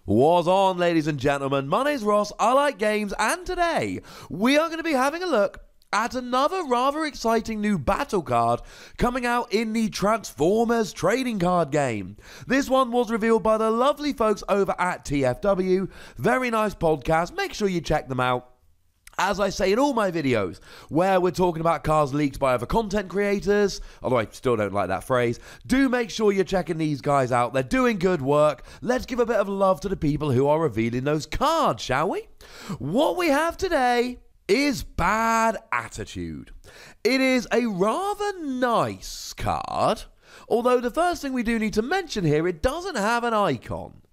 What's on, ladies and gentlemen? My name's Ross, I like games, and today we are going to be having a look at another rather exciting new battle card coming out in the Transformers trading card game. This one was revealed by the lovely folks over at TFW. Very nice podcast, make sure you check them out. As I say in all my videos, where we're talking about cards leaked by other content creators, although I still don't like that phrase, do make sure you're checking these guys out. They're doing good work. Let's give a bit of love to the people who are revealing those cards, shall we? What we have today is Bad Attitude. It is a rather nice card, although the first thing we do need to mention here, it doesn't have an icon,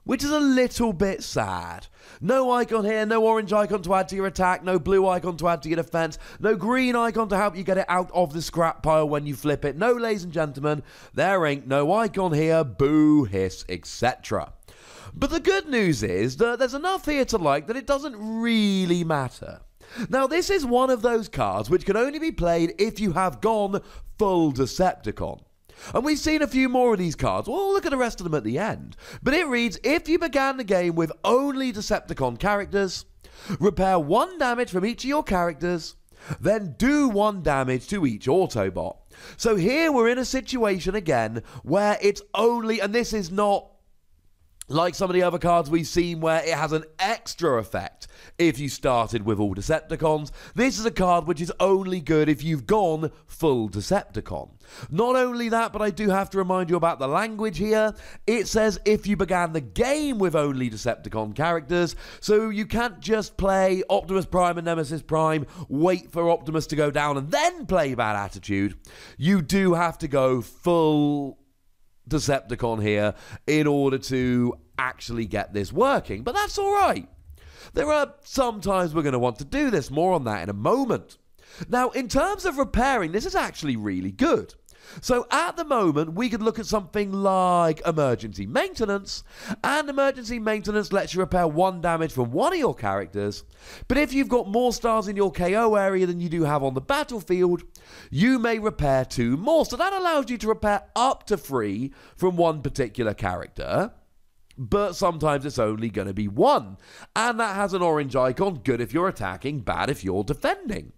which is a little bit sad. No icon here, no orange icon to add to your attack, no blue icon to add to your defense, no green icon to help you get it out of the scrap pile when you flip it. No, ladies and gentlemen, there ain't no icon here, boo, hiss, etc. But the good news is that there's enough here to like that it doesn't really matter. Now, this is one of those cards which can only be played if you have gone full Decepticon. And we've seen a few more of these cards. We'll look at the rest of them at the end. But it reads, if you began the game with only Decepticon characters, repair 1 damage from each of your characters, then do 1 damage to each Autobot. So here we're in a situation again where it's only, and this is not like some of the other cards we've seen where it has an extra effect if you started with all Decepticons. This is a card which is only good if you've gone full Decepticon. Not only that, but I do have to remind you about the language here. It says if you began the game with only Decepticon characters, so you can't just play Optimus Prime and Nemesis Prime, wait for Optimus to go down and then play Bad Attitude. You do have to go full Decepticon here in order to actually get this working, but that's all right. There are some times we're going to want to do this, more on that in a moment. Now, in terms of repairing, this is actually really good. So at the moment, we could look at something like emergency maintenance, and emergency maintenance lets you repair 1 damage from one of your characters, but if you've got more stars in your KO area than you do have on the battlefield, you may repair 2 more. So that allows you to repair up to 3 from one particular character, but sometimes it's only going to be 1. And that has an orange icon, good if you're attacking, bad if you're defending.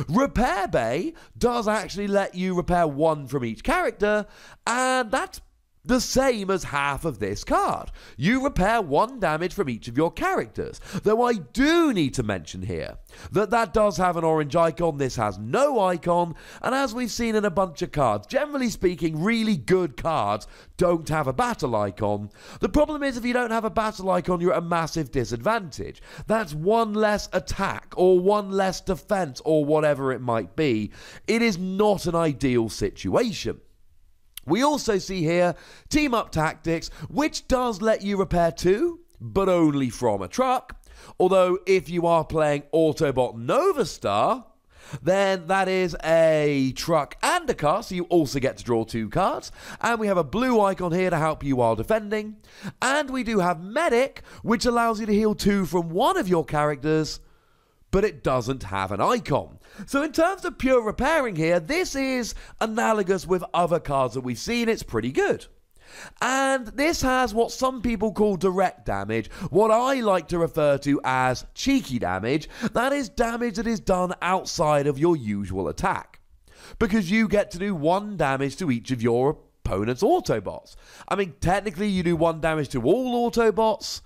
Repair Bay does actually let you repair 1 from each character, and that's the same as half of this card. You repair 1 damage from each of your characters. Though I do need to mention here that that does have an orange icon, this has no icon, and as we've seen in a bunch of cards, generally speaking, really good cards don't have a battle icon. The problem is if you don't have a battle icon, you're at a massive disadvantage. That's 1 less attack, or 1 less defense, or whatever it might be. It is not an ideal situation. We also see here Team Up Tactics, which does let you repair 2, but only from a truck. Although if you are playing Autobot Nova Star, then that is a truck and a car, so you also get to draw 2 cards. And we have a blue icon here to help you while defending. And we do have Medic, which allows you to heal 2 from one of your characters, but it doesn't have an icon. So in terms of pure repairing here, this is analogous with other cards that we've seen. It's pretty good. And this has what some people call direct damage, what I like to refer to as cheeky damage. That is damage that is done outside of your usual attack, because you get to do 1 damage to each of your opponent's Autobots. I mean, technically you do 1 damage to all Autobots,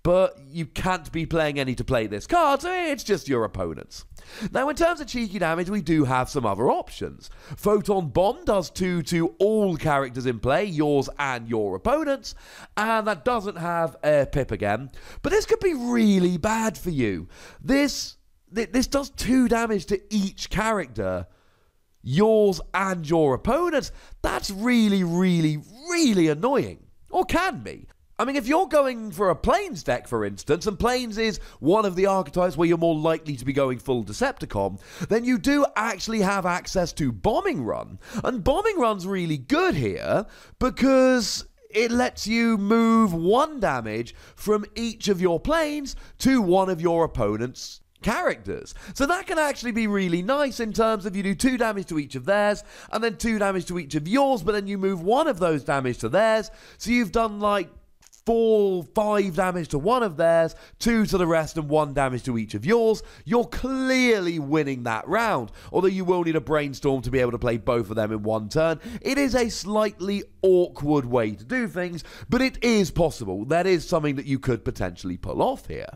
but you can't be playing any to play this card, so it's just your opponents. Now, in terms of cheeky damage, we do have some other options. Photon Bomb does 2 to all characters in play, yours and your opponents, and that doesn't have a pip again, but this could be really bad for you. This does 2 damage to each character, yours and your opponents. That's really, really, really annoying, or can be. I mean, if you're going for a Planes deck, for instance, and Planes is one of the archetypes where you're more likely to be going full Decepticon, then you do actually have access to Bombing Run. And Bombing Run's really good here because it lets you move 1 damage from each of your planes to one of your opponent's characters. So that can actually be really nice in terms of you do 2 damage to each of theirs, and then 2 damage to each of yours, but then you move 1 of those damage to theirs. So you've done like 5 damage to one of theirs, 2 to the rest, and 1 damage to each of yours, you're clearly winning that round. Although you will need a brainstorm to be able to play both of them in one turn. It is a slightly awkward way to do things, but it is possible. That is something that you could potentially pull off here.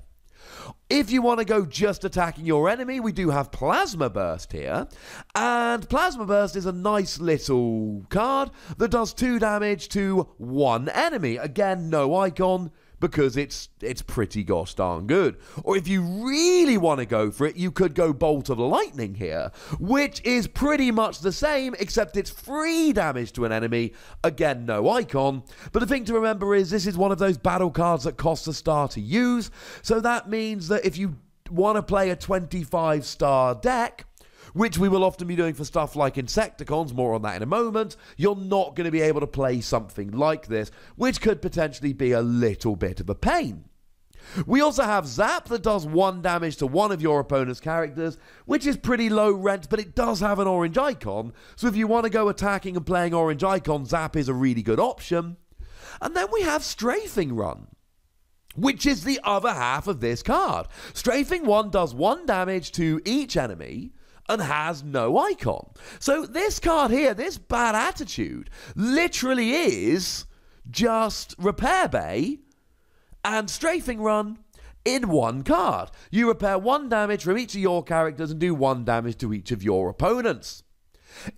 If you want to go just attacking your enemy, we do have Plasma Burst here. And Plasma Burst is a nice little card that does 2 damage to one enemy. Again, no icon, because it's pretty gosh darn good. Or if you really want to go for it, you could go Bolt of Lightning here, which is pretty much the same, except it's 3 damage to an enemy. Again, no icon. But the thing to remember is this is one of those battle cards that costs a star to use, so that means that if you want to play a 25-star deck, which we will often be doing for stuff like Decepticons, more on that in a moment, you're not going to be able to play something like this, which could potentially be a little bit of a pain. We also have Zap that does 1 damage to one of your opponent's characters, which is pretty low rent, but it does have an orange icon, so if you want to go attacking and playing orange icon, Zap is a really good option. And then we have Strafing Run, which is the other half of this card. Strafing 1 does 1 damage to each enemy, and has no icon. So this card here, this Bad Attitude, literally is just Repair Bay and Strafing Run in one card. You repair 1 damage from each of your characters and do 1 damage to each of your opponents.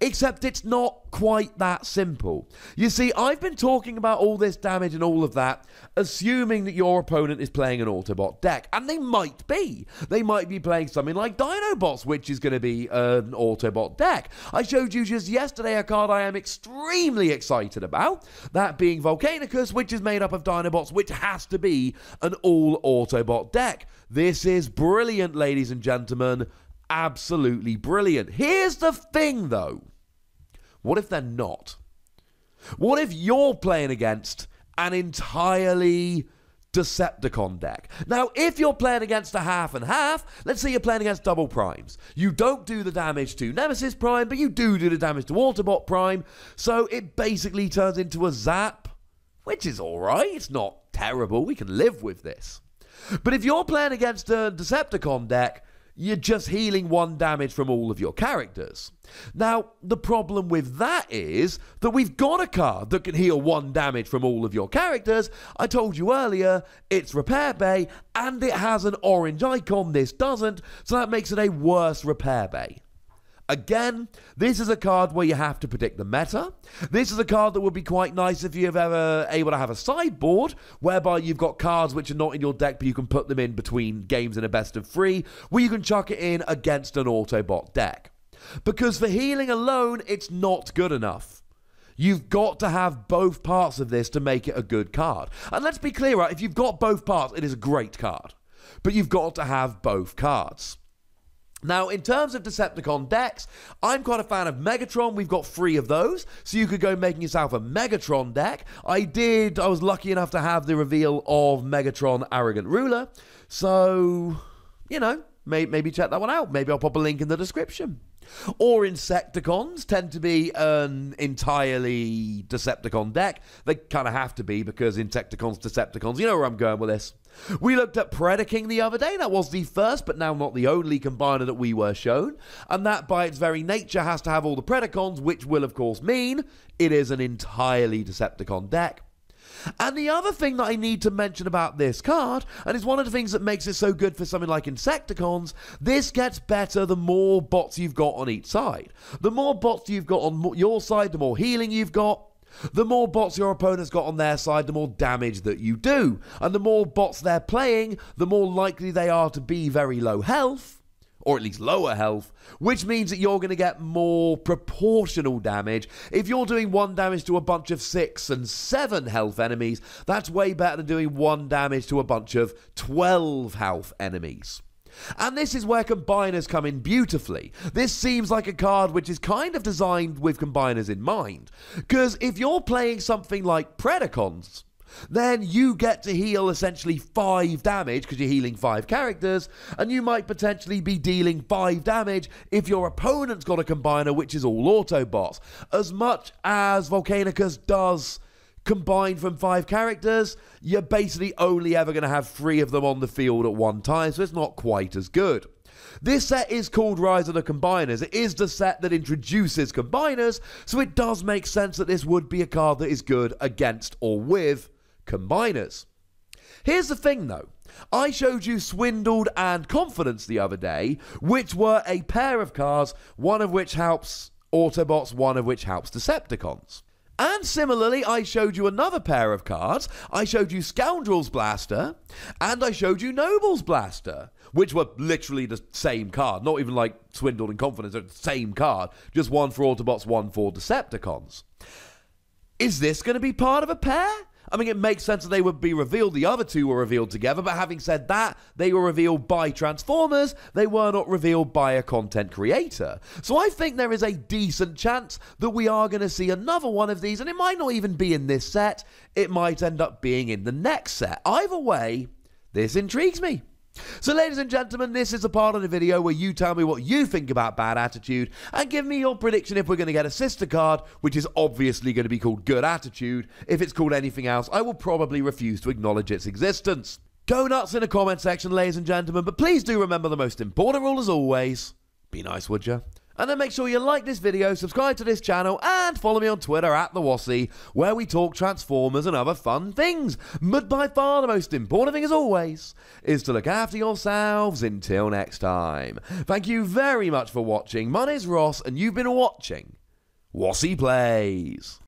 Except it's not quite that simple. You see, I've been talking about all this damage and all of that, assuming that your opponent is playing an Autobot deck. And they might be. They might be playing something like Dinobots, which is going to be an Autobot deck. I showed you just yesterday a card I am extremely excited about, that being Volcanicus, which is made up of Dinobots, which has to be an all Autobot deck. This is brilliant, ladies and gentlemen. Absolutely brilliant. Here's the thing, though. What if they're not? What if you're playing against an entirely Decepticon deck? Now, if you're playing against a half and half, let's say you're playing against double primes. You don't do the damage to Nemesis Prime, but you do the damage to Autobot Prime, so it basically turns into a Zap, which is alright. It's not terrible. We can live with this. But if you're playing against a Decepticon deck, you're just healing 1 damage from all of your characters. Now, the problem with that is that we've got a card that can heal 1 damage from all of your characters. I told you earlier, it's Repair Bay, and it has an orange icon. This doesn't, so that makes it a worse Repair Bay. Again, this is a card where you have to predict the meta. This is a card that would be quite nice if you're ever able to have a sideboard whereby you've got cards which are not in your deck, but you can put them in between games in a best of 3, where you can chuck it in against an Autobot deck. Because for healing alone, it's not good enough. You've got to have both parts of this to make it a good card. And let's be clear, right? If you've got both parts, it is a great card. But you've got to have both cards. Now, in terms of Decepticon decks, I'm quite a fan of Megatron. We've got 3 of those, so you could go making yourself a Megatron deck. I was lucky enough to have the reveal of Megatron Arrogant Ruler, so, you know, maybe check that one out. Maybe I'll pop a link in the description. Or Insecticons tend to be an entirely Decepticon deck. They kind of have to be because Insecticons, Decepticons, you know where I'm going with this. We looked at Predaking the other day. That was the first, but now not the only combiner that we were shown. And that, by its very nature, has to have all the Predacons, which will, of course, mean it is an entirely Decepticon deck. And the other thing that I need to mention about this card, and it's one of the things that makes it so good for something like Insecticons, this gets better the more bots you've got on each side. The more bots you've got on your side, the more healing you've got. The more bots your opponent's got on their side, the more damage that you do. And the more bots they're playing, the more likely they are to be very low health, or at least lower health, which means that you're going to get more proportional damage. If you're doing 1 damage to a bunch of 6 and 7 health enemies, that's way better than doing 1 damage to a bunch of 12 health enemies. And this is where combiners come in beautifully. This seems like a card which is kind of designed with combiners in mind. Because if you're playing something like Predacons, then you get to heal essentially 5 damage because you're healing 5 characters, and you might potentially be dealing 5 damage if your opponent's got a combiner which is all Autobots. As much as Volcanicus does combined from 5 characters, you're basically only ever going to have 3 of them on the field at one time, so it's not quite as good. This set is called Rise of the Combiners. It is the set that introduces combiners, so it does make sense that this would be a card that is good against or with combiners. Here's the thing though. I showed you Swindled and Confidence the other day, which were a pair of cards, one of which helps Autobots, one of which helps Decepticons. And similarly, I showed you another pair of cards. I showed you Scoundrel's Blaster, and I showed you Noble's Blaster, which were literally the same card. Not even like Swindled and Confidence, they're the same card. Just one for Autobots, one for Decepticons. Is this going to be part of a pair? I mean, it makes sense that they would be revealed. The other 2 were revealed together, but having said that, they were revealed by Transformers. They were not revealed by a content creator. So I think there is a decent chance that we are going to see another one of these, and it might not even be in this set. It might end up being in the next set. Either way, this intrigues me. So ladies and gentlemen, this is a part of the video where you tell me what you think about Bad Attitude and give me your prediction if we're going to get a sister card, which is obviously going to be called Good Attitude. If it's called anything else, I will probably refuse to acknowledge its existence. Go nuts in the comment section, ladies and gentlemen, but please do remember the most important rule as always. Be nice, would ya? And then make sure you like this video, subscribe to this channel, and follow me on Twitter at the Wossy, where we talk Transformers and other fun things. But by far the most important thing as always is to look after yourselves until next time. Thank you very much for watching. My name's Ross, and you've been watching Wossy Plays.